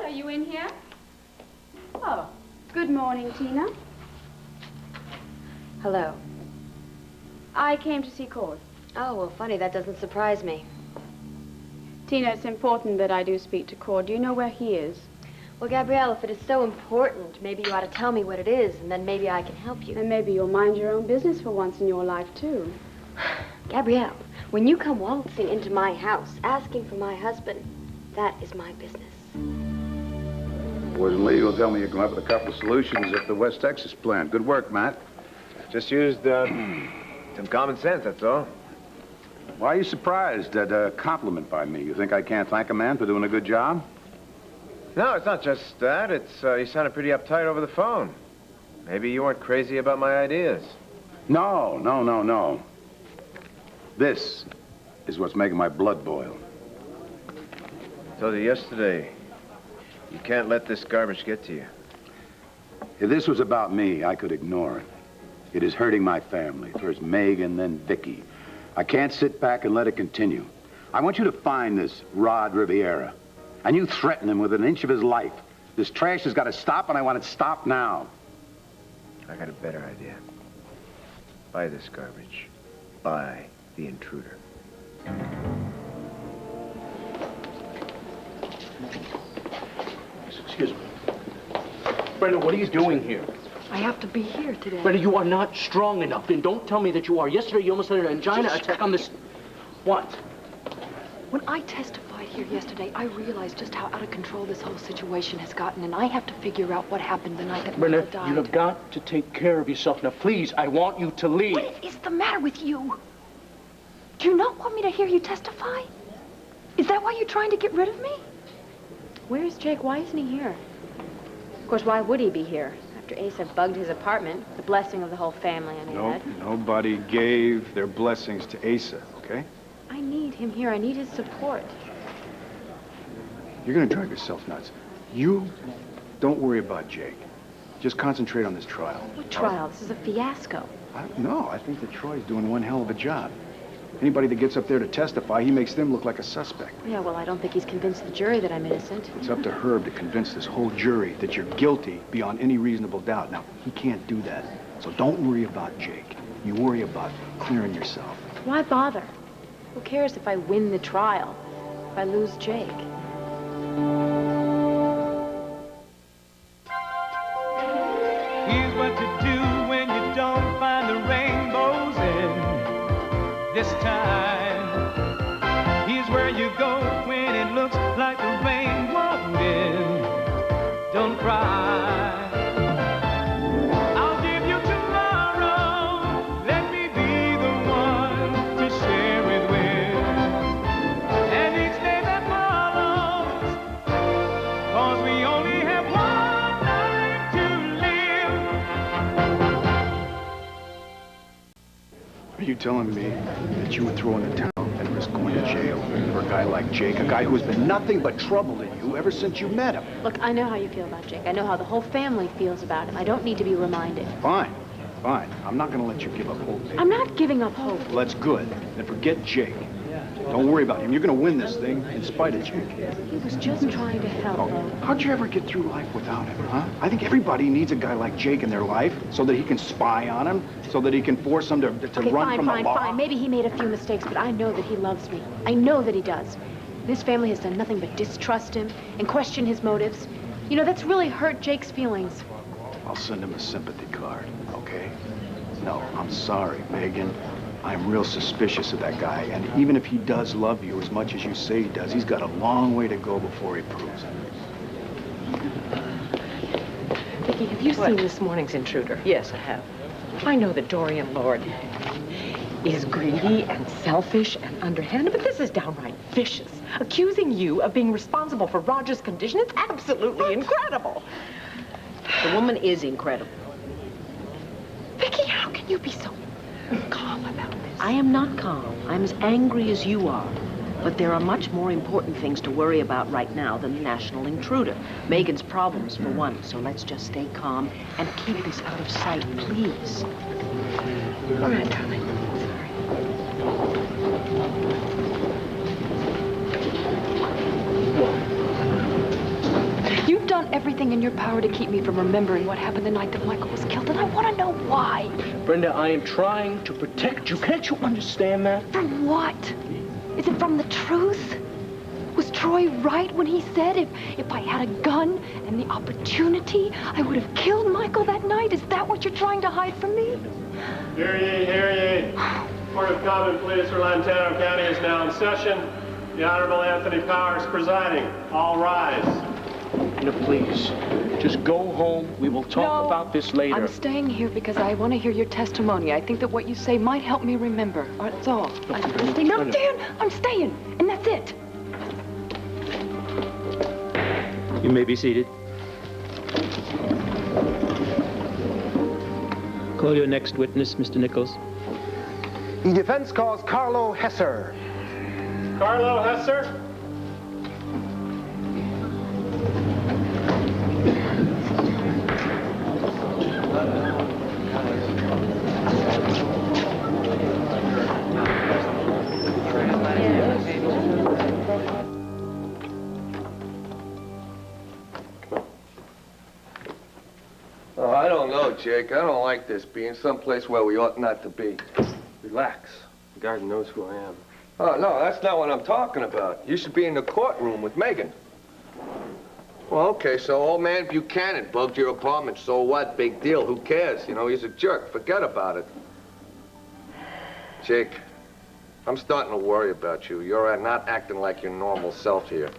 are you in here? Oh, good morning, Tina. Hello. I came to see Cord. Oh, well, funny, that doesn't surprise me. Tina, it's important that I do speak to Cord. Do you know where he is? Well, Gabrielle, if it is so important, maybe you ought to tell me what it is, and then maybe I can help you. And maybe you'll mind your own business for once in your life, too. Gabrielle, when you come waltzing into my house, asking for my husband, that is my business. Boys and ladies will tell me you come up with a couple of solutions at the West Texas plant. Good work, Matt. Just used some common sense, that's all. Why are you surprised at a compliment by me? You think I can't thank a man for doing a good job? No, it's not just that. It's, you sounded pretty uptight over the phone. Maybe you weren't crazy about my ideas. No. This is what's making my blood boil. I told you yesterday, you can't let this garbage get to you. If this was about me, I could ignore it. It is hurting my family. First Megan, then Vicky. I can't sit back and let it continue. I want you to find this Rod Riviera. And you threaten him with an inch of his life. This trash has got to stop, and I want it stopped now. I got a better idea. Buy this garbage. Buy the intruder. Excuse me. Brenda, what are you doing here? I have to be here today. Brenda, you are not strong enough, and don't tell me that you are. Yesterday, you almost had an angina attack on this... What? When I testified here yesterday, I realized just how out of control this whole situation has gotten, and I have to figure out what happened the night that Brenda, Mama died. you have got to take care of yourself. Now, please, I want you to leave. What is the matter with you? Do you not want me to hear you testify? Is that why you're trying to get rid of me? Where's Jake? Why isn't he here? Of course, why would he be here? After Asa bugged his apartment, the blessing of the whole family, I mean. Nobody gave their blessings to Asa, okay? I need him here. I need his support. You're gonna drive yourself nuts. You don't worry about Jake. Just concentrate on this trial. What trial? This is a fiasco. No, I think that Troy's doing one hell of a job. Anybody that gets up there to testify, he makes them look like a suspect. Yeah, well, I don't think he's convinced the jury that I'm innocent. It's up to Herb to convince this whole jury that you're guilty beyond any reasonable doubt. Now, he can't do that. So don't worry about Jake. You worry about clearing yourself. Why bother? Who cares if I win the trial, if I lose Jake? Here's what to do when you don't find the rainbows in this time. Here's where you go when it looks like the rain won't end. Don't cry. I'll give you tomorrow. Let me be the one to share it with. And each day that follows, 'cause we only have one life to live. Are you telling me that you would throw in the towel and risk going to jail for a guy like Jake, a guy who has been nothing but trouble to you ever since you met him? Look, I know how you feel about Jake. I know how the whole family feels about him. I don't need to be reminded. Fine. I'm not going to let you give up hope, baby. I'm not giving up hope. Well, that's good. Then forget Jake. Don't worry about him. You're going to win this thing in spite of Jake. He was just trying to help. Oh, how'd you ever get through life without him, huh? I think everybody needs a guy like Jake in their life so that he can spy on him, so that he can force them to Okay, run from the law. fine. Maybe he made a few mistakes, but I know that he loves me. I know that he does. This family has done nothing but distrust him and question his motives. You know, that's really hurt Jake's feelings. I'll send him a sympathy card, okay? No, I'm sorry, Megan. I'm real suspicious of that guy, and even if he does love you as much as you say he does, he's got a long way to go before he proves it. Vicki, have you seen this morning's Intruder? Yes, I have. I know that Dorian Lord is greedy and selfish and underhanded, but this is downright vicious. Accusing you of being responsible for Roger's condition is absolutely incredible. The woman is incredible. Vicki, how can you be so calm about this? I am not calm. I'm as angry as you are. But there are much more important things to worry about right now than the national intruder. Megan's problems, for one. So let's just stay calm and keep this out of sight, please. All right, darling. everything in your power to keep me from remembering what happened the night that Michael was killed, and I want to know why. Brenda, I am trying to protect you. Can't you understand that? From what? Is it from the truth? Was Troy right when he said if I had a gun and the opportunity, I would have killed Michael that night? Is that what you're trying to hide from me? Hear ye, hear ye. Court of Common Pleas for Lantano County is now in session. The Honorable Anthony Powers presiding. All rise. No, please. Just go home. We will talk about this later. I'm staying here because I want to hear your testimony. I think that what you say might help me remember. That's all. I'm gonna stay. No, Dan, I'm staying, and that's it. You may be seated. Call your next witness, Mr. Nichols. The defense calls Carlo Hesser. Carlo Hesser. Oh, I don't know, Jake. I don't like this, being someplace where we ought not to be. Relax. The guard knows who I am. Oh, no, that's not what I'm talking about. You should be in the courtroom with Megan. Well, okay, so old man Buchanan bugged your apartment. So what? Big deal. Who cares? You know, he's a jerk. Forget about it. Jake, I'm starting to worry about you. You're not acting like your normal self here.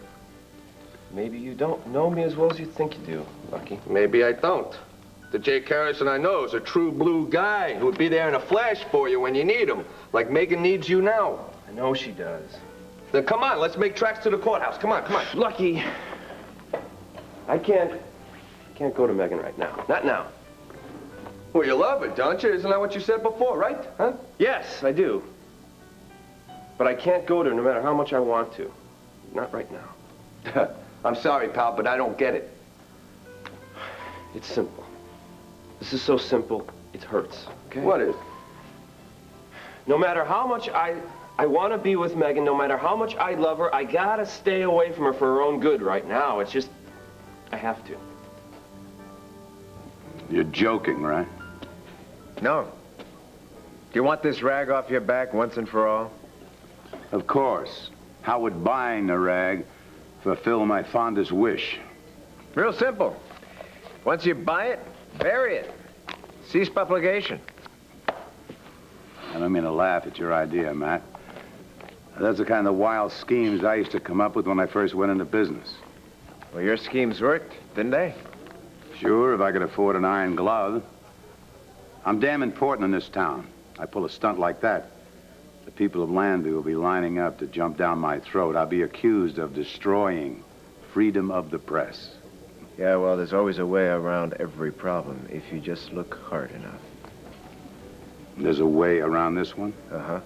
Maybe you don't know me as well as you think you do, Lucky. Maybe I don't. The Jake Harrison I know is a true blue guy who would be there in a flash for you when you need him, like Megan needs you now. I know she does. Then come on, let's make tracks to the courthouse. Come on, come on. Lucky, I can't go to Megan right now. Not now. Well, you love her, don't you? Isn't that what you said before, right? Huh? Yes, I do. But I can't go to her no matter how much I want to. Not right now. I'm sorry, pal, but I don't get it. It's simple. This is so simple, it hurts, okay? What is? No matter how much I want to be with Megan, no matter how much I love her, I gotta stay away from her for her own good right now. It's just, I have to. You're joking, right? No. Do you want this rag off your back once and for all? Of course. How would buying the rag fulfill my fondest wish? Real simple. Once you buy it, bury it. Cease publication. I don't mean to laugh at your idea, Matt. That's the kind of wild schemes I used to come up with when I first went into business. Well, your schemes worked, didn't they? Sure, if I could afford an iron glove. I'm damn important in this town. I pull a stunt like that, the people of Landby will be lining up to jump down my throat. I'll be accused of destroying freedom of the press. Yeah, well, there's always a way around every problem if you just look hard enough. There's a way around this one? Uh-huh.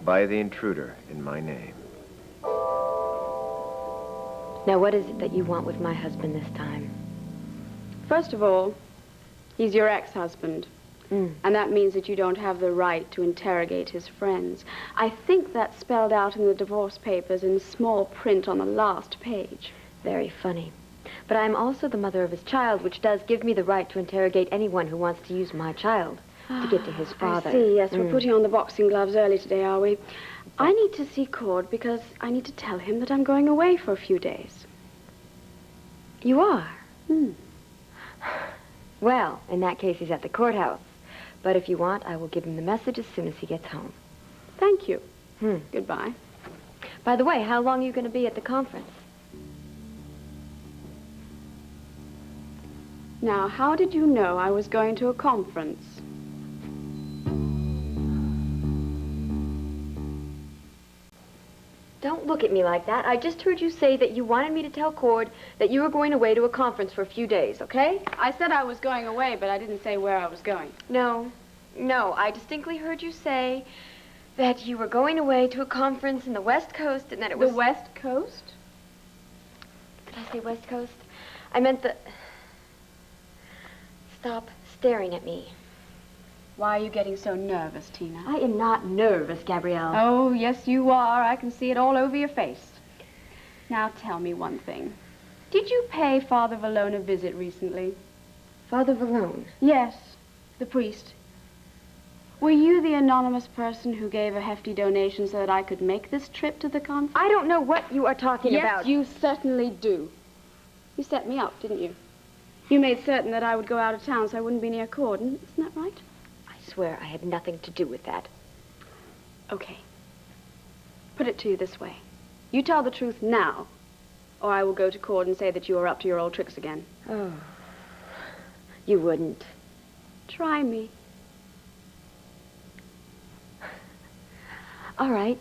Buy the intruder in my name. Now, what is it that you want with my husband this time? First of all, he's your ex-husband. And that means that you don't have the right to interrogate his friends. I think that's spelled out in the divorce papers in small print on the last page. Very funny. But I'm also the mother of his child, which does give me the right to interrogate anyone who wants to use my child to get to his father. I see, yes. We're putting on the boxing gloves early today, are we? I need to see Cord because I need to tell him that I'm going away for a few days. You are? Well, in that case, he's at the courthouse. But if you want, I will give him the message as soon as he gets home. Thank you. Goodbye. By the way, how long are you going to be at the conference? Now, how did you know I was going to a conference? Don't look at me like that. I just heard you say that you wanted me to tell Cord that you were going away to a conference for a few days, okay? I said I was going away, but I didn't say where I was going. No. I distinctly heard you say that you were going away to a conference in the West Coast and that it was... The West Coast? Did I say West Coast? I meant the... Stop staring at me. Why are you getting so nervous, Tina? I am not nervous, Gabrielle. Oh, yes, you are. I can see it all over your face. Now, tell me one thing. Did you pay Father Valone a visit recently? Father Valone? Yes, the priest. Were you the anonymous person who gave a hefty donation so that I could make this trip to the conference? I don't know what you are talking about. Yes, you certainly do. You set me up, didn't you? You made certain that I would go out of town so I wouldn't be near Corden. Isn't that right? I swear I had nothing to do with that. Okay. Put it to you this way. You tell the truth now, or I will go to court and say that you are up to your old tricks again. Oh. You wouldn't. Try me. All right.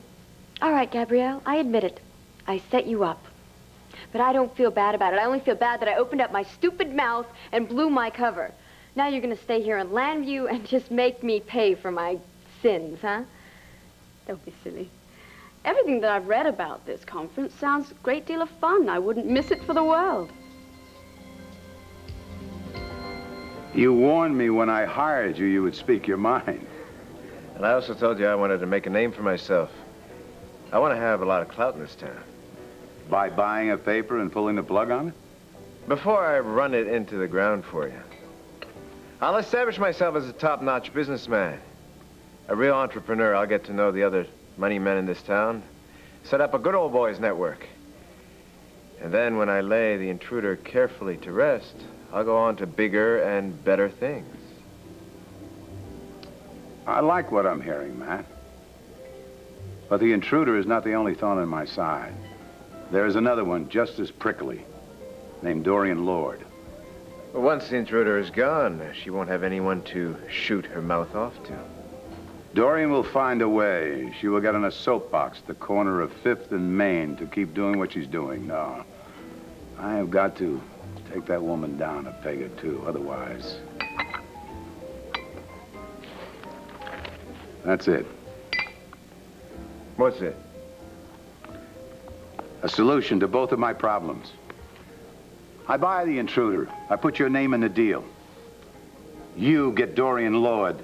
All right, Gabrielle. I admit it. I set you up. But I don't feel bad about it. I only feel bad that I opened up my stupid mouth and blew my cover. Now you're going to stay here in Landview and just make me pay for my sins, huh? Don't be silly. Everything that I've read about this conference sounds a great deal of fun. I wouldn't miss it for the world. You warned me when I hired you you would speak your mind. And I also told you I wanted to make a name for myself. I want to have a lot of clout in this town. By buying a paper and pulling the plug on it? Before I run it into the ground for you, I'll establish myself as a top-notch businessman. A real entrepreneur. I'll get to know the other money men in this town. Set up a good old boys network. And then when I lay the intruder carefully to rest, I'll go on to bigger and better things. I like what I'm hearing, Matt. But the intruder is not the only thorn in my side. There's another one just as prickly, named Dorian Lord. But once the intruder is gone, she won't have anyone to shoot her mouth off to. Dorian will find a way. She will get on a soapbox at the corner of 5th and Main to keep doing what she's doing. No, I have got to take that woman down a peg or two. Otherwise, that's it. What's it? A solution to both of my problems. I buy the intruder. I put your name in the deal. You get Dorian Lord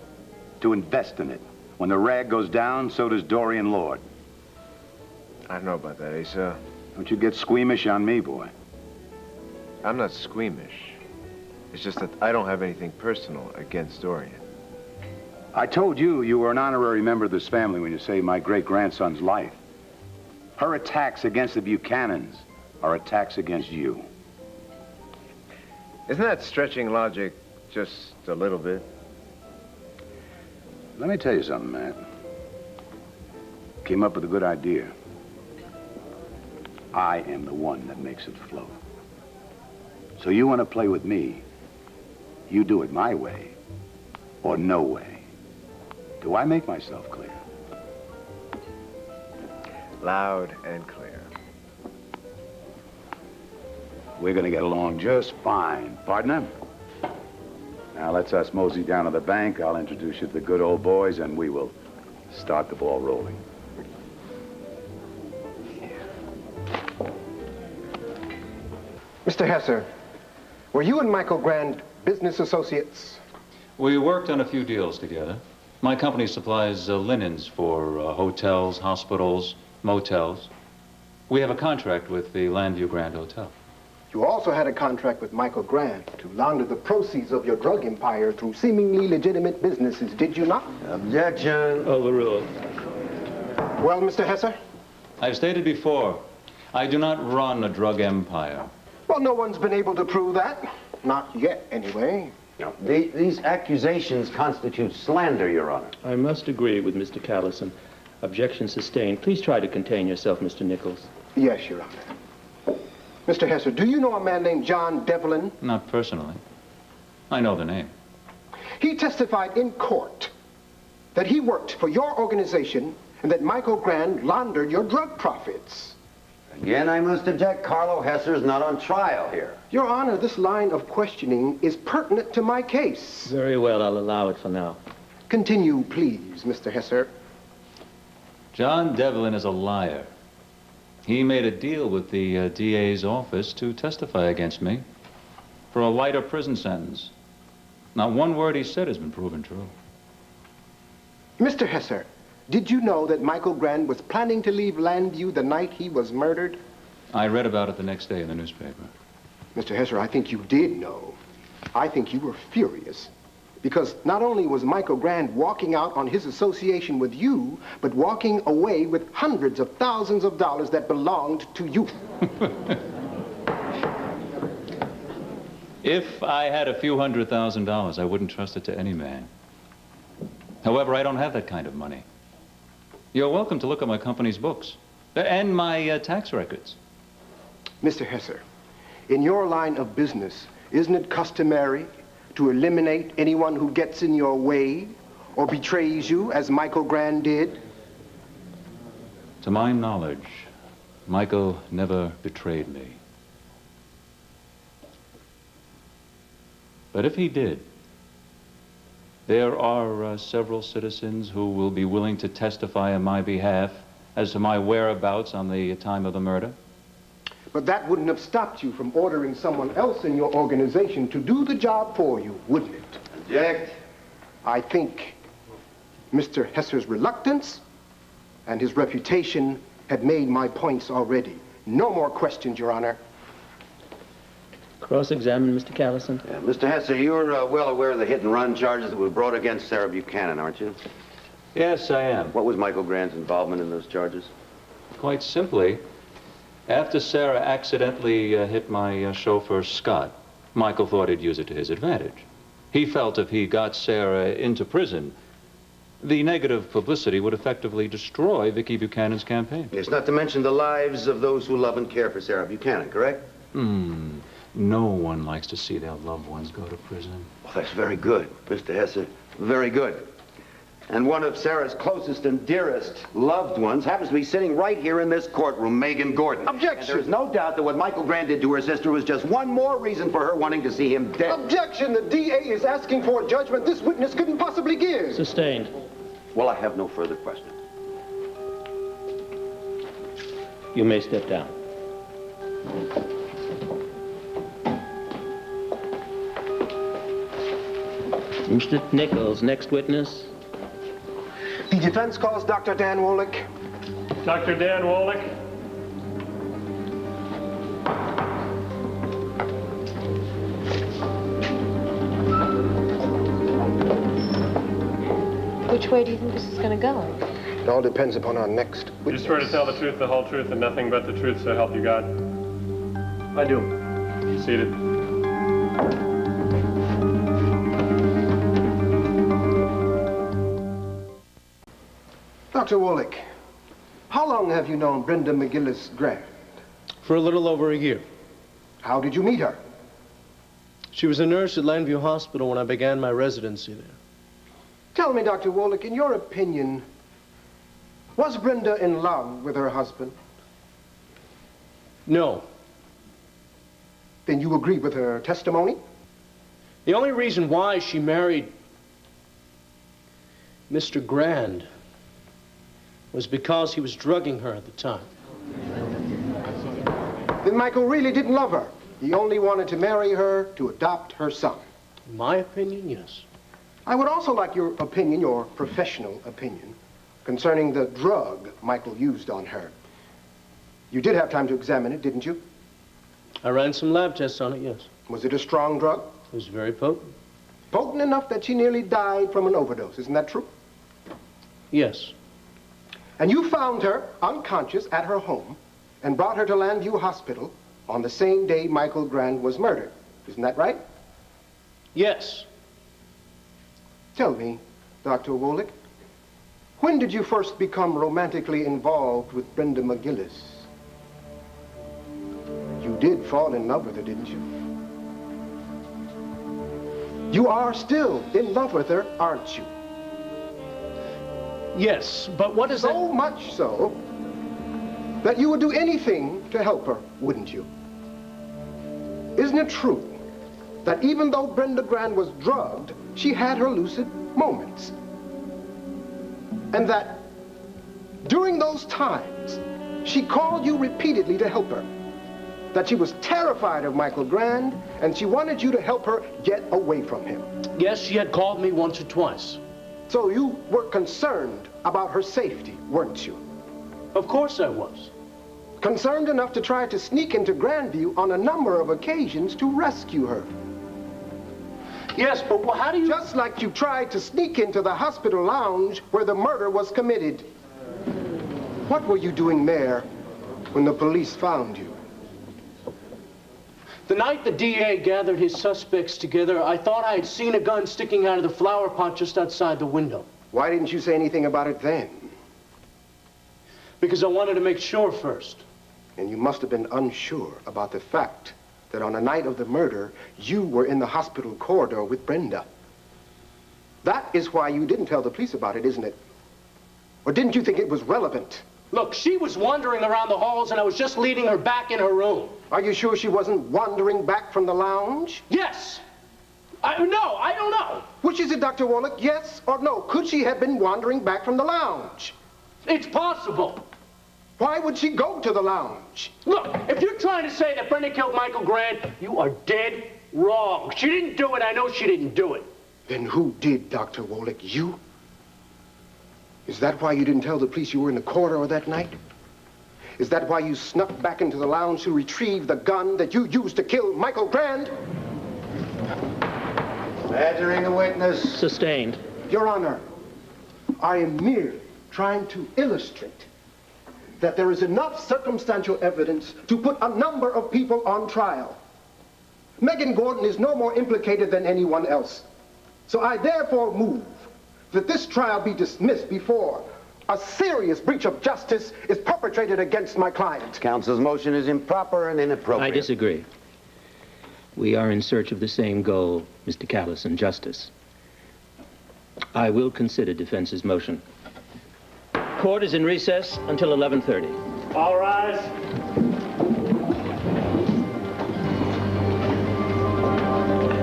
to invest in it. When the rag goes down, so does Dorian Lord. I don't know about that, Asa. Don't you get squeamish on me, boy. I'm not squeamish. It's just that I don't have anything personal against Dorian. I told you you were an honorary member of this family when you saved my great-grandson's life. Her attacks against the Buchanans are attacks against you. Isn't that stretching logic just a little bit? Let me tell you something, Matt. Came up with a good idea. I am the one that makes it flow. So you want to play with me, you do it my way or no way. Do I make myself clear? Loud and clear. We're going to get along just fine, partner. Now, let's us mosey down to the bank. I'll introduce you to the good old boys, and we will start the ball rolling. Mr. Hesser, were you and Michael Grand business associates? We worked on a few deals together. My company supplies linens for hotels, hospitals, motels. We have a contract with the Landview Grand Hotel. You also had a contract with Michael Grand to launder the proceeds of your drug empire through seemingly legitimate businesses, did you not? Objection. Overruled. Well, Mr. Hesser? I've stated before, I do not run a drug empire. Well, no one's been able to prove that. Not yet, anyway. No, these accusations constitute slander, Your Honor. I must agree with Mr. Callison. Objection sustained. Please try to contain yourself, Mr. Nichols. Yes, Your Honor. Mr. Hesser, do you know a man named John Devlin? Not personally. I know the name. He testified in court that he worked for your organization and that Michael Grand laundered your drug profits. Again, I must object. Carlo Hesser's not on trial here. Your Honor, this line of questioning is pertinent to my case. Very well, I'll allow it for now. Continue, please, Mr. Hesser. John Devlin is a liar. He made a deal with the DA's office to testify against me for a lighter prison sentence. Not one word he said has been proven true. Mr. Hesser, did you know that Michael Grand was planning to leave Landview the night he was murdered? I read about it the next day in the newspaper. Mr. Hesser, I think you did know. I think you were furious. Because not only was Michael Grand walking out on his association with you, but walking away with hundreds of thousands of dollars that belonged to you. If I had a few $100,000, I wouldn't trust it to any man. However, I don't have that kind of money. You're welcome to look at my company's books and my tax records. Mr. Hesser, in your line of business, isn't it customary to eliminate anyone who gets in your way or betrays you, as Michael Grand did? To my knowledge, Michael never betrayed me. But if he did, there are several citizens who will be willing to testify on my behalf as to my whereabouts on the time of the murder. But that wouldn't have stopped you from ordering someone else in your organization to do the job for you, wouldn't it? Object. I think Mr. Hesser's reluctance and his reputation had made my points already. No more questions, Your Honor. Cross-examine Mr. Callison. Yeah, Mr. Hesser, you're well aware of the hit-and-run charges that were brought against Sarah Buchanan, aren't you? Yes, I am. What was Michael Grand's involvement in those charges? Quite simply, after Sarah accidentally hit my chauffeur, Scott, Michael thought he'd use it to his advantage. He felt if he got Sarah into prison, the negative publicity would effectively destroy Vicki Buchanan's campaign. It's not to mention the lives of those who love and care for Sarah Buchanan, correct? No one likes to see their loved ones go to prison. Well, that's very good, Mr. Hesser. Very good. And one of Sarah's closest and dearest loved ones happens to be sitting right here in this courtroom, Megan Gordon. Objection! And there's no doubt that what Michael Grand did to her sister was just one more reason for her wanting to see him dead. Objection! The DA is asking for a judgment this witness couldn't possibly give. Sustained. Well, I have no further questions. You may step down. Mr. Nichols, next witness. The defense calls Dr. Dan Wolick. Dr. Dan Wolick. Which way do you think this is going to go? It all depends upon our next You witness. swear to tell the truth, the whole truth, and nothing but the truth, so help you God. I do. Seated. Dr. Wolick, how long have you known Brenda McGillis Grant? For a little over a year. How did you meet her? She was a nurse at Landview Hospital when I began my residency there. Tell me, Dr. Wolick, in your opinion, was Brenda in love with her husband? No. Then you agree with her testimony? The only reason why she married Mr. Grand was because he was drugging her at the time. Then Michael really didn't love her. He only wanted to marry her to adopt her son. In my opinion, yes. I would also like your opinion, your professional opinion, concerning the drug Michael used on her. You did have time to examine it, didn't you? I ran some lab tests on it, yes. Was it a strong drug? It was very potent. Potent enough that she nearly died from an overdose, isn't that true? Yes. And you found her unconscious at her home and brought her to Landview Hospital on the same day Michael Grand was murdered. Isn't that right? Yes. Tell me, Dr. Wolick, when did you first become romantically involved with Brenda McGillis? You did fall in love with her, didn't you? You are still in love with her, aren't you? Yes, but what is so much so that you would do anything to help her, wouldn't you? Isn't it true that even though Brenda Grand was drugged, she had her lucid moments? And that during those times, she called you repeatedly to help her? That she was terrified of Michael Grand, and she wanted you to help her get away from him? Yes, she had called me once or twice. So you were concerned about her safety, weren't you? Of course I was. Concerned enough to try to sneak into Grandview on a number of occasions to rescue her. Yes, but how do you... Just like you tried to sneak into the hospital lounge where the murder was committed. What were you doing there when the police found you? The night the DA gathered his suspects together, I thought I had seen a gun sticking out of the flower pot just outside the window. Why didn't you say anything about it then? Because I wanted to make sure first. And you must have been unsure about the fact that on the night of the murder, you were in the hospital corridor with Brenda. That is why you didn't tell the police about it, isn't it? Or didn't you think it was relevant? Look, she was wandering around the halls and I was just leading her back in her room. Are you sure she wasn't wandering back from the lounge? Yes. No, I don't know. Which is it, Dr. Warlick? Yes or no? Could she have been wandering back from the lounge? It's possible. Why would she go to the lounge? Look, if you're trying to say that Brenda killed Michael Grant, you are dead wrong. She didn't do it. I know she didn't do it. Then who did, Dr. Warlick? You? Is that why you didn't tell the police you were in the corridor that night? Is that why you snuck back into the lounge to retrieve the gun that you used to kill Michael Grant? Badgering a witness. Sustained. Your Honor, I am merely trying to illustrate that there is enough circumstantial evidence to put a number of people on trial. Megan Gordon is no more implicated than anyone else. So I therefore move that this trial be dismissed before a serious breach of justice is perpetrated against my client. Counsel's motion is improper and inappropriate. I disagree. We are in search of the same goal, Mr. Callison, justice. I will consider defense's motion. Court is in recess until 11:30. All rise.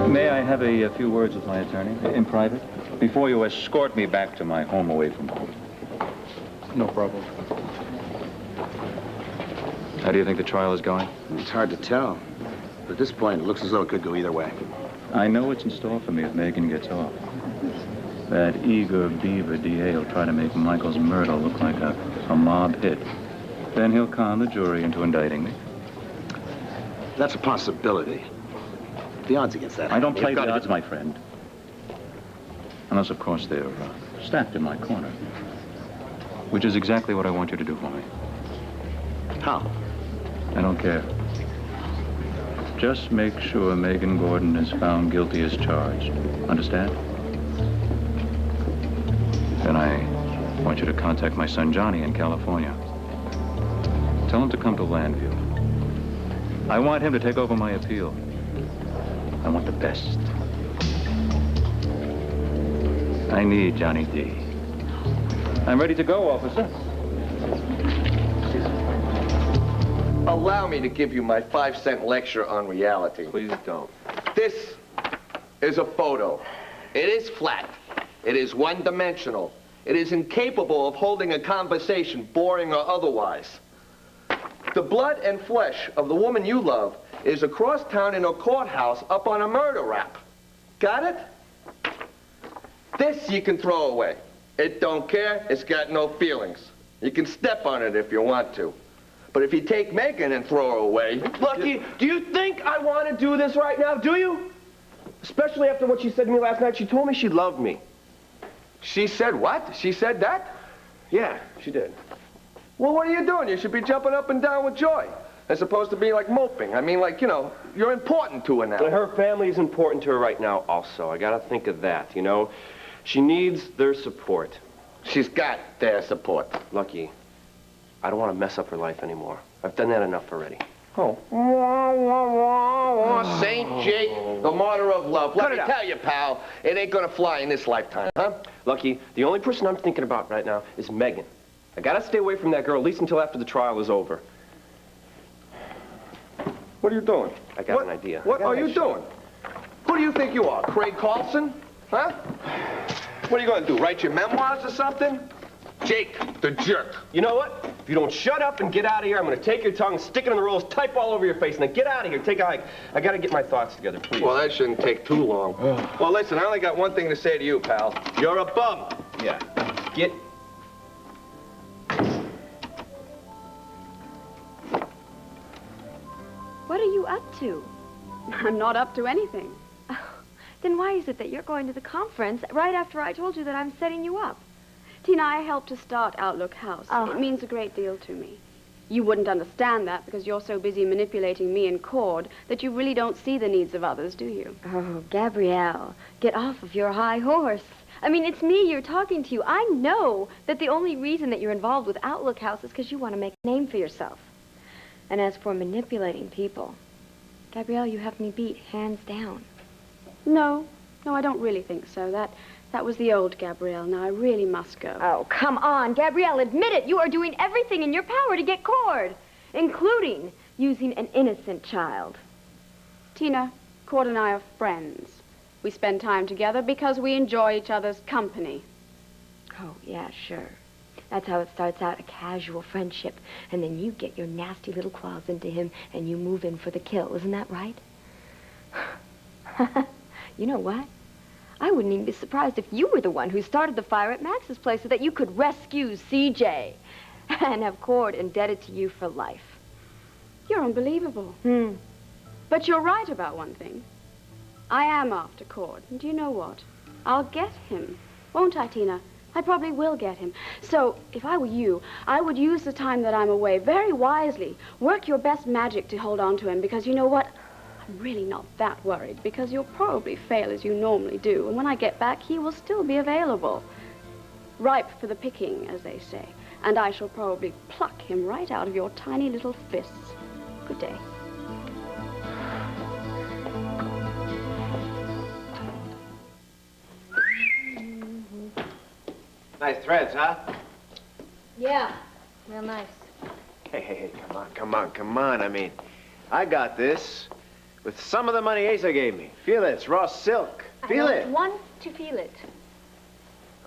May I have a few words with my attorney, in private, before you escort me back to my home away from home? No problem. How do you think the trial is going? It's hard to tell. But at this point, it looks as though it could go either way. I know what's in store for me if Megan gets off. That eager beaver DA will try to make Michael's murder look like a mob hit. Then he'll con the jury into indicting me. That's a possibility. The odds against that. I don't play the odds, my friend. Unless, of course, they're stacked in my corner. Which is exactly what I want you to do for me. How? I don't care. Just make sure Megan Gordon is found guilty as charged. Understand? Then I want you to contact my son Johnny in California. Tell him to come to Landview. I want him to take over my appeal. I want the best. I need Johnny D. I'm ready to go, officer. Allow me to give you my 5-cent lecture on reality. Please don't. This is a photo. It is flat. It is one-dimensional. It is incapable of holding a conversation, boring or otherwise. The blood and flesh of the woman you love is across town in a courthouse up on a murder rap. Got it? This you can throw away. It don't care. It's got no feelings. You can step on it if you want to. But if you take Megan and throw her away... Lucky, do you think I want to do this right now? Do you? Especially after what she said to me last night. She told me she loved me. She said what? She said that? Yeah, she did. Well, what are you doing? You should be jumping up and down with joy. As opposed to being like moping. I mean, like, you know, you're important to her now. But her family is important to her right now also. I gotta think of that, you know? She needs their support. She's got their support. Lucky, I don't want to mess up her life anymore. I've done that enough already. Oh. St. Jake, the martyr of love. Let me tell you, pal, it ain't gonna fly in this lifetime, huh? Lucky, the only person I'm thinking about right now is Megan. I gotta stay away from that girl at least until after the trial is over. What are you doing? I got an idea. What are you doing? Who do you think you are, Craig Carlson? Huh? What are you gonna do, write your memoirs or something? Jake, the jerk. You know what? If you don't shut up and get out of here, I'm gonna take your tongue, stick it in the rolls, type all over your face, and then get out of here. Take a hike. I gotta get my thoughts together, please. Well, that shouldn't take too long. Well, listen, I only got one thing to say to you, pal. You're a bum. Yeah. Get... What are you up to? I'm not up to anything. Then why is it that you're going to the conference right after I told you that I'm setting you up? Tina, I helped to start Outlook House. Oh. It means a great deal to me. You wouldn't understand that because you're so busy manipulating me and Cord that you really don't see the needs of others, do you? Oh, Gabrielle, get off of your high horse. I mean, it's me you're talking to. I know that the only reason that you're involved with Outlook House is because you want to make a name for yourself. And as for manipulating people, Gabrielle, you have me beat, hands down. No, I don't really think so. That was the old Gabrielle. Now, I really must go. Oh, come on, Gabrielle, admit it. You are doing everything in your power to get Cord, including using an innocent child. Tina, Cord and I are friends. We spend time together because we enjoy each other's company. Oh, yeah, sure. That's how it starts out, a casual friendship. And then you get your nasty little claws into him and you move in for the kill. Isn't that right? You know what? I wouldn't even be surprised if you were the one who started the fire at Max's place so that you could rescue CJ and have Cord indebted to you for life. You're unbelievable. But you're right about one thing. I am after Cord. And do you know what? I'll get him. Won't I, Tina? I probably will get him. So, if I were you, I would use the time that I'm away very wisely. Work your best magic to hold on to him, because you know what? I'm really not that worried, because you'll probably fail as you normally do. And when I get back, he will still be available. Ripe for the picking, as they say. And I shall probably pluck him right out of your tiny little fists. Good day. Nice threads, huh? Yeah, real nice. Hey, come on. I mean, I got this with some of the money Asa gave me. Feel it, it's raw silk. Feel it. I don't want to feel it.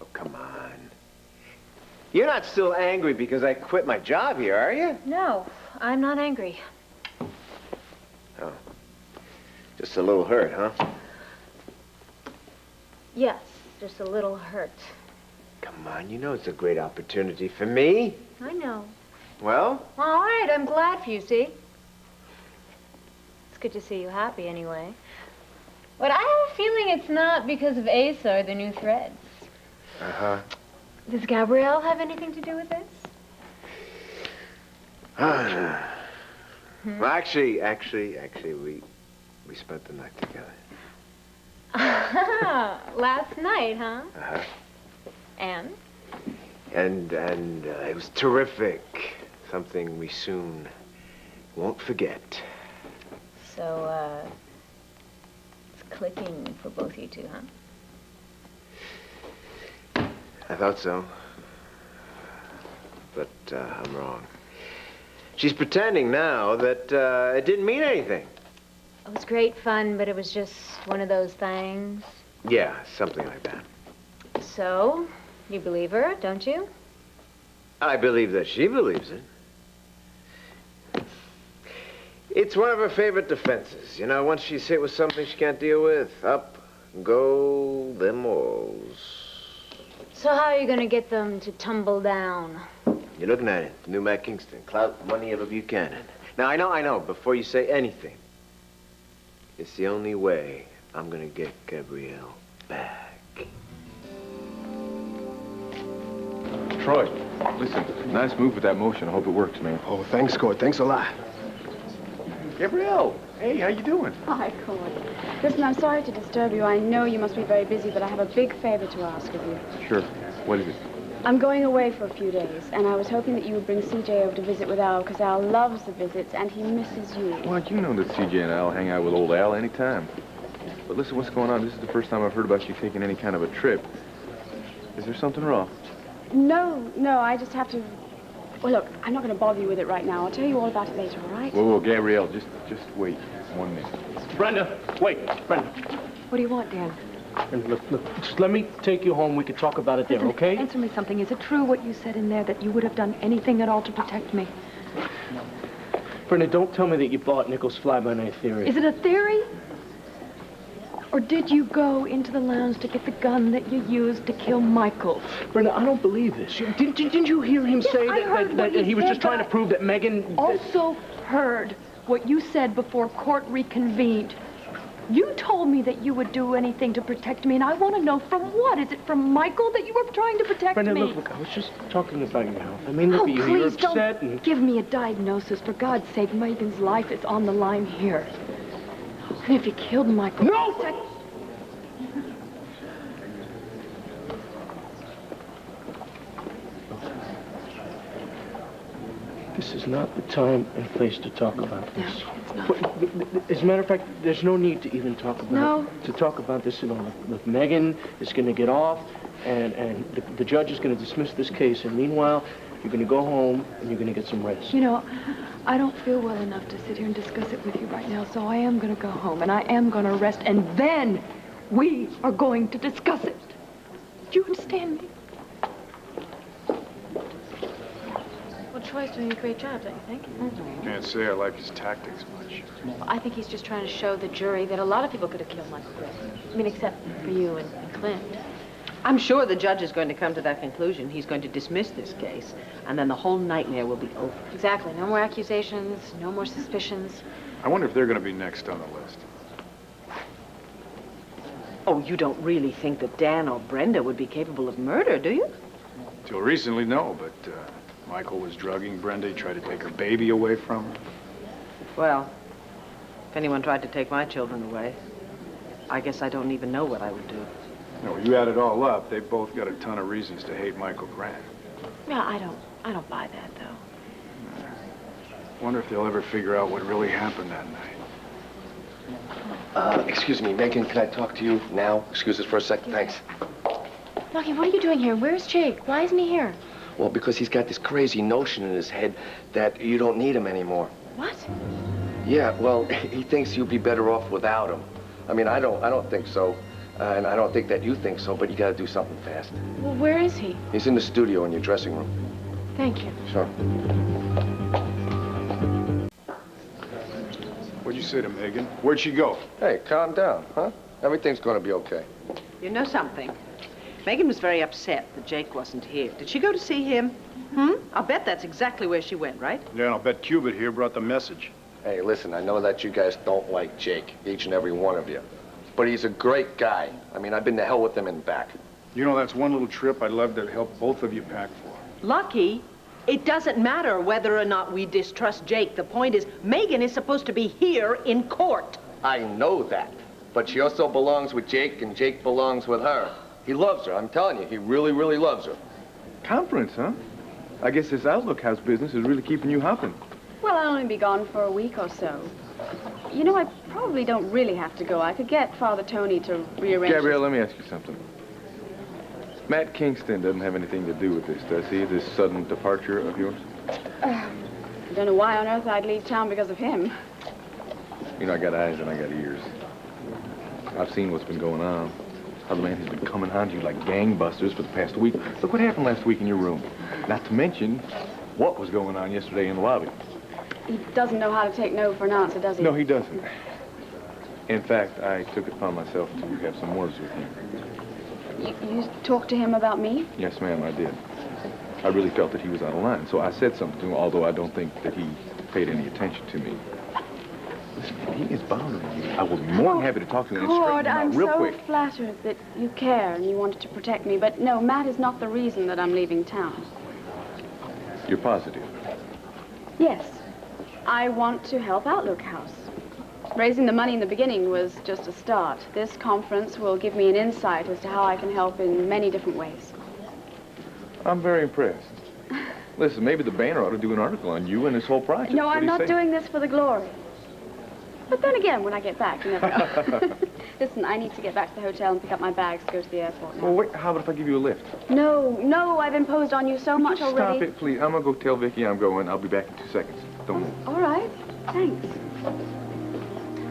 Oh, come on. You're not still angry because I quit my job here, are you? No, I'm not angry. Oh. Just a little hurt, huh? Yes, just a little hurt. Come on, you know it's a great opportunity for me. I know. Well? All right, I'm glad for you, see? It's good to see you happy anyway. But I have a feeling it's not because of Asa or the new threads. Uh-huh. Does Gabrielle have anything to do with this? Well, actually, we spent the night together. Last night, huh? Uh-huh. And? And it was terrific. Something we soon won't forget. So, it's clicking for both you two, huh? I thought so. But I'm wrong. She's pretending now that it didn't mean anything. It was great fun, but it was just one of those things. Yeah, something like that. So, you believe her, don't you? I believe that she believes it. It's one of her favorite defenses. You know, once she's hit with something she can't deal with, up go them walls. So how are you going to get them to tumble down? You're looking at it. New Mac Kingston. Clout, money, Eva Buchanan. Now, I know. Before you say anything, it's the only way I'm going to get Gabrielle back. Troy, listen, nice move with that motion. I hope it works, man. Oh, thanks, Cord. Thanks a lot. Gabrielle, hey, how you doing? Hi, Cord. Listen, I'm sorry to disturb you. I know you must be very busy, but I have a big favor to ask of you. Sure. What is it? I'm going away for a few days, and I was hoping that you would bring CJ over to visit with Al, because Al loves the visits, and he misses you. Well, you know that CJ and Al hang out with old Al anytime. But listen, what's going on? This is the first time I've heard about you taking any kind of a trip. Is there something wrong? No, I just have to... Well, look, I'm not going to bother you with it right now. I'll tell you all about it later, all right? Whoa, Gabrielle, just wait 1 minute. Brenda, wait, Brenda. What do you want, Dan? And look, just let me take you home. We can talk about it there, Listen, okay? Answer me something. Is it true what you said in there, that you would have done anything at all to protect me? Brenda, don't tell me that you bought Nichols' fly-by-night theory. Is it a theory? Or did you go into the lounge to get the gun that you used to kill Michael? Brenda, I don't believe this. Didn't you hear him say I heard that what he was said, just trying to prove that Megan... Also heard what you said before court reconvened. You told me that you would do anything to protect me, and I want to know from what? Is it from Michael that you were trying to protect Brenda, me? look, I was just talking about your health. I mean, look at you, Please you're upset don't and... give me a diagnosis. For God's sake, Megan's life is on the line here. And if you killed Michael... No! This is not the time and place to talk about this. No, it's not. As a matter of fact, there's no need to even talk about this at all. Look, Megan is going to get off, and the judge is going to dismiss this case. And meanwhile, you're going to go home and you're going to get some rest. You know, I don't feel well enough to sit here and discuss it with you right now, so I am going to go home, and I am going to rest, and then we are going to discuss it. Do you understand me? Well, Troy's doing a great job, don't you think? Can't say I like his tactics much. Well, I think he's just trying to show the jury that a lot of people could have killed Michael Grant. I mean, except for you and Clint. I'm sure the judge is going to come to that conclusion. He's going to dismiss this case, and then the whole nightmare will be over. Exactly. No more accusations, no more suspicions. I wonder if they're going to be next on the list. Oh, you don't really think that Dan or Brenda would be capable of murder, do you? Till recently, no, but Michael was drugging Brenda. He tried to take her baby away from her. Well, if anyone tried to take my children away, I guess I don't even know what I would do. No, you add it all up, they've both got a ton of reasons to hate Michael Grant. Yeah, I don't buy that, though. Wonder if they'll ever figure out what really happened that night. Excuse me, Megan, can I talk to you now? Excuse us for a second, thanks. Lucky, what are you doing here? Where's Jake? Why isn't he here? Well, because he's got this crazy notion in his head that you don't need him anymore. What? Yeah, well, he thinks you'd be better off without him. I mean, I don't think so. And I don't think that you think so, but you gotta do something fast. Well, where is he? He's in the studio in your dressing room. Thank you. Sure. What'd you say to Megan? Where'd she go? Hey, calm down, huh? Everything's gonna be okay. You know something? Megan was very upset that Jake wasn't here. Did she go to see him? I'll bet that's exactly where she went, right? Yeah, and I'll bet Cubit here brought the message. Hey, listen, I know that you guys don't like Jake, each and every one of you. But he's a great guy. I mean, I've been to hell with him and back. You know, that's one little trip I'd love to help both of you pack for. Lucky, it doesn't matter whether or not we distrust Jake. The point is, Megan is supposed to be here in court. I know that. But she also belongs with Jake, and Jake belongs with her. He loves her, I'm telling you. He really, really loves her. Conference, huh? I guess this Outlook House business is really keeping you hopping. Well, I'll only be gone for a week or so. You know, I probably don't really have to go. I could get Father Tony to rearrange... Gabrielle, let me ask you something. Matt Kingston doesn't have anything to do with this, does he? This sudden departure of yours? I don't know why on earth I'd leave town because of him. You know, I got eyes and I got ears. I've seen what's been going on. How the man has been coming on to you like gangbusters for the past week. Look what happened last week in your room. Not to mention what was going on yesterday in the lobby. He doesn't know how to take no for an answer, does he? No, he doesn't. In fact, I took it upon myself to have some words with him. You talked to him about me? Yes, ma'am, I did. I really felt that he was out of line, so I said something to him, although I don't think that he paid any attention to me. Listen, if he is bothering you, I will be more than happy to talk to him and straighten him out real quick. I'm so flattered that you care and you wanted to protect me, but no, Matt is not the reason that I'm leaving town. You're positive? Yes. I want to help Outlook House. Raising the money in the beginning was just a start. This conference will give me an insight as to how I can help in many different ways. I'm very impressed. Listen, maybe the Banner ought to do an article on you and this whole project. No, What do I'm you not say? doing this for the glory. But then again, when I get back, you never know. Listen, I need to get back to the hotel and pick up my bags to go to the airport now. Well, wait, how about if I give you a lift? No, I've imposed on you so much already. Stop it, please. I'm gonna go tell Vicki I'm going. I'll be back in 2 seconds. Don't move. All right, thanks.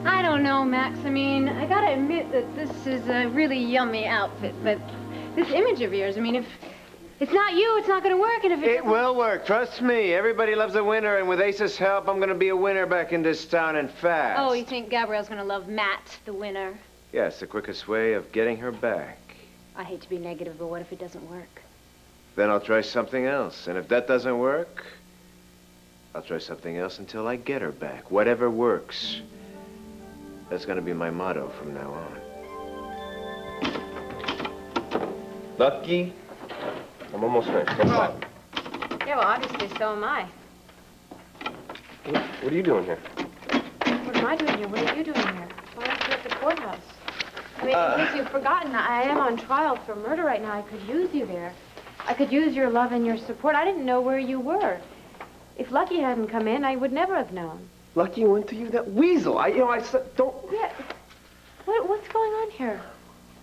I don't know, Max. I mean, I gotta admit that this is a really yummy outfit, but this image of yours, I mean, if it's not you, it's not gonna work, and if It will work, trust me. Everybody loves a winner, and with Ace's help, I'm gonna be a winner back in this town and fast. Oh, you think Gabrielle's gonna love Matt, the winner? Yes, the quickest way of getting her back. I hate to be negative, but what if it doesn't work? Then I'll try something else, and if that doesn't work, I'll try something else until I get her back. Whatever works. That's gonna be my motto from now on. Lucky. I'm almost finished. What's that? Yeah, well, obviously, so am I. What are you doing here? What am I doing here? What are you doing here? Why aren't you at the courthouse? I mean, in case you've forgotten, I am on trial for murder right now. I could use you there. I could use your love and your support. I didn't know where you were. If Lucky hadn't come in, I would never have known. Lucky went to you, that weasel. I said, don't... Yeah. What's going on here?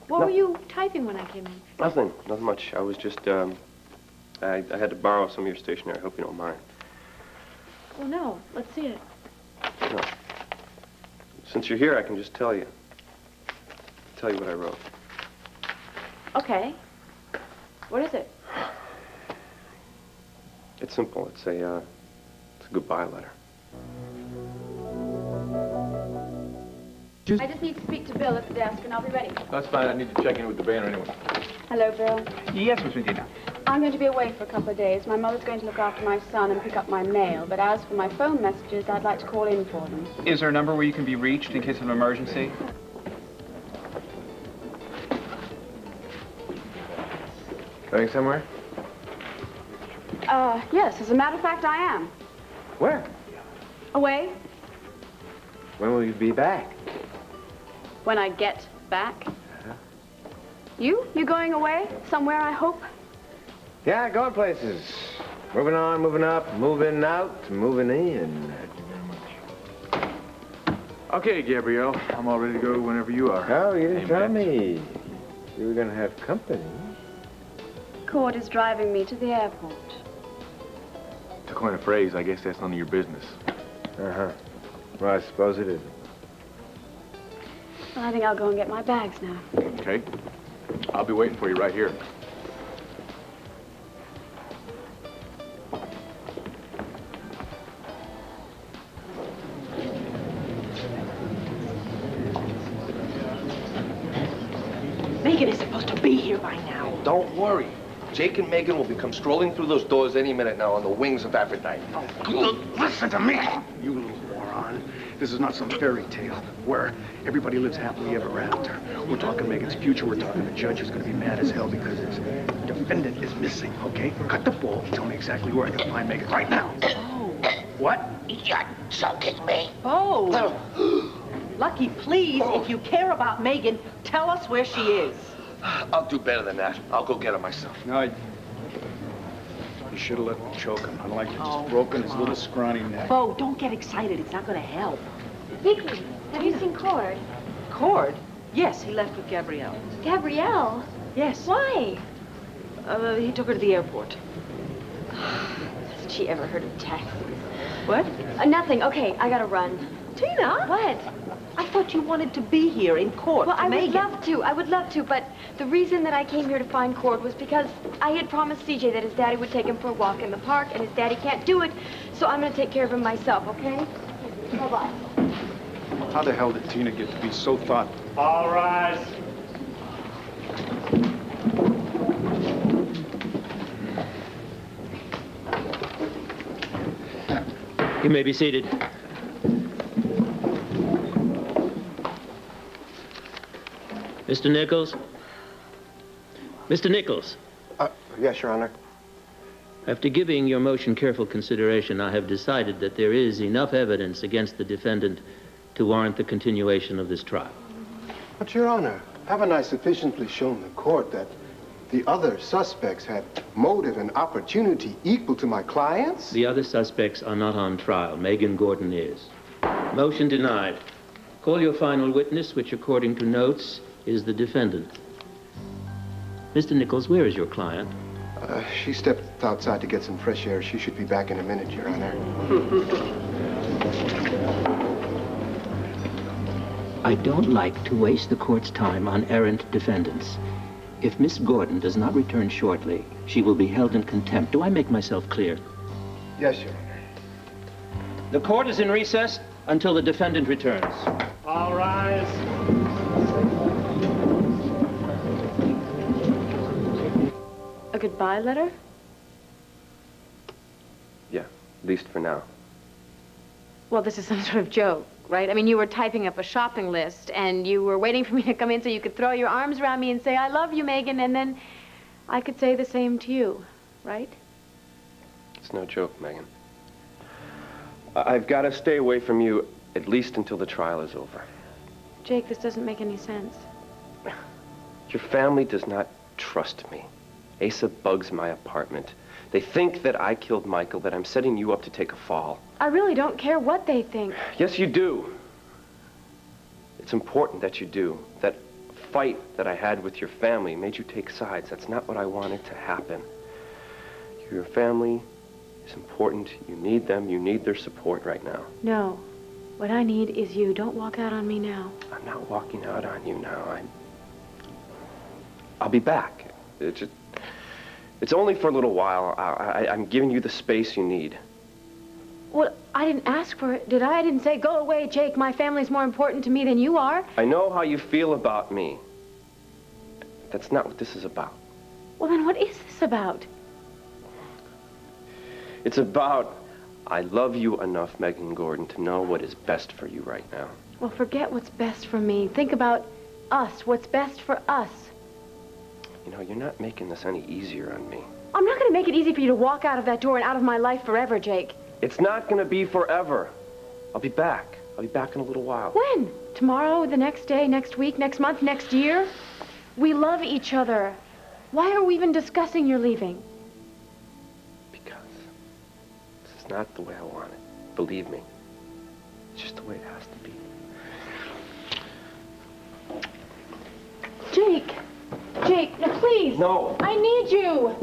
What were you typing when I came in? Nothing much. I was just, I had to borrow some of your stationery. I hope you don't mind. Oh, no. Let's see it. No. Since you're here, I can just tell you. Tell you what I wrote. Okay. What is it? It's simple. It's a goodbye letter. I just need to speak to Bill at the desk, and I'll be ready. That's fine. I need to check in with the banner anyway. Hello, Bill. Yes, Miss Regina. I'm going to be away for a couple of days. My mother's going to look after my son and pick up my mail. But as for my phone messages, I'd like to call in for them. Is there a number where you can be reached in case of an emergency? Going somewhere? Yes, as a matter of fact, I am. Where? Away. When will you be back? When I get back. You going away? Somewhere, I hope? Yeah, going places. Moving on, moving up, moving out, moving in. Okay, Gabrielle. I'm all ready to go whenever you are. Oh, you didn't tell me. You were going to have company. Cord is driving me to the airport. To coin a phrase, I guess that's none of your business. Uh-huh. Well, I suppose it isn't. Well, I think I'll go and get my bags now. Okay. I'll be waiting for you right here. Megan is supposed to be here by now. Don't worry. Jake and Megan will become strolling through those doors any minute now on the wings of Aphrodite. Listen to me, you little moron. This is not some fairy tale where everybody lives happily ever after. We're talking Megan's future. We're talking a judge who's going to be mad as hell because his defendant is missing, okay? Cut the bull. Tell me exactly where I can find Megan right now. Oh. What? You're joking me. Oh. Lucky, please, if you care about Megan, tell us where she is. I'll do better than that. I'll go get her myself. No, you should have let me choke him. I like it. Just broken his little scrawny neck. Bo, don't get excited. It's not going to help. Vicky, have you seen Cord? Cord? Yes, he left with Gabrielle. Gabrielle? Yes. Why? He took her to the airport. Hasn't she ever heard of taxis? What? Nothing. Okay, I gotta run. Tina? What? I thought you wanted to be here in court. Well, I Megan. would love to, but the reason that I came here to find Cord was because I had promised CJ that his daddy would take him for a walk in the park, and his daddy can't do it, so I'm gonna take care of him myself, okay? Bye-bye. How the hell did Tina get to be so thoughtful? All rise. You may be seated. Mr. Nichols? Mr. Nichols? Yes, Your Honor. After giving your motion careful consideration, I have decided that there is enough evidence against the defendant to warrant the continuation of this trial. But, Your Honor, haven't I sufficiently shown the court that the other suspects had motive and opportunity equal to my client's? The other suspects are not on trial. Megan Gordon is. Motion denied. Call your final witness, which according to notes is the defendant. Mr. Nichols, where is your client? She stepped outside to get some fresh air. She should be back in a minute, Your Honor. I don't like to waste the court's time on errant defendants. If Miss Gordon does not return shortly, she will be held in contempt. Do I make myself clear? Yes, Your Honor. The court is in recess until the defendant returns. All rise. A goodbye letter? Yeah, at least for now. Well, this is some sort of joke, right? I mean, you were typing up a shopping list, and you were waiting for me to come in so you could throw your arms around me and say, I love you, Megan, and then I could say the same to you, right? It's no joke, Megan. I've got to stay away from you at least until the trial is over. Jake, this doesn't make any sense. Your family does not trust me. Asa bugs my apartment. They think that I killed Michael, that I'm setting you up to take a fall. I really don't care what they think. Yes, you do. It's important that you do. That fight that I had with your family made you take sides. That's not what I wanted to happen. Your family is important. You need them. You need their support right now. No. What I need is you. Don't walk out on me now. I'm not walking out on you now. I'll be back. It's only for a little while. I'm giving you the space you need. Well, I didn't ask for it, did I? I didn't say, go away, Jake. My family's more important to me than you are. I know how you feel about me. That's not what this is about. Well, then what is this about? It's about, I love you enough, Megan Gordon, to know what is best for you right now. Well, forget what's best for me. Think about us, what's best for us. You know, you're not making this any easier on me. I'm not going to make it easy for you to walk out of that door and out of my life forever, Jake. It's not going to be forever. I'll be back. I'll be back in a little while. When? Tomorrow, the next day, next week, next month, next year? We love each other. Why are we even discussing your leaving? Because this is not the way I want it. Believe me. It's just the way it has to be. Jake! Jake, no, please! No! I need you!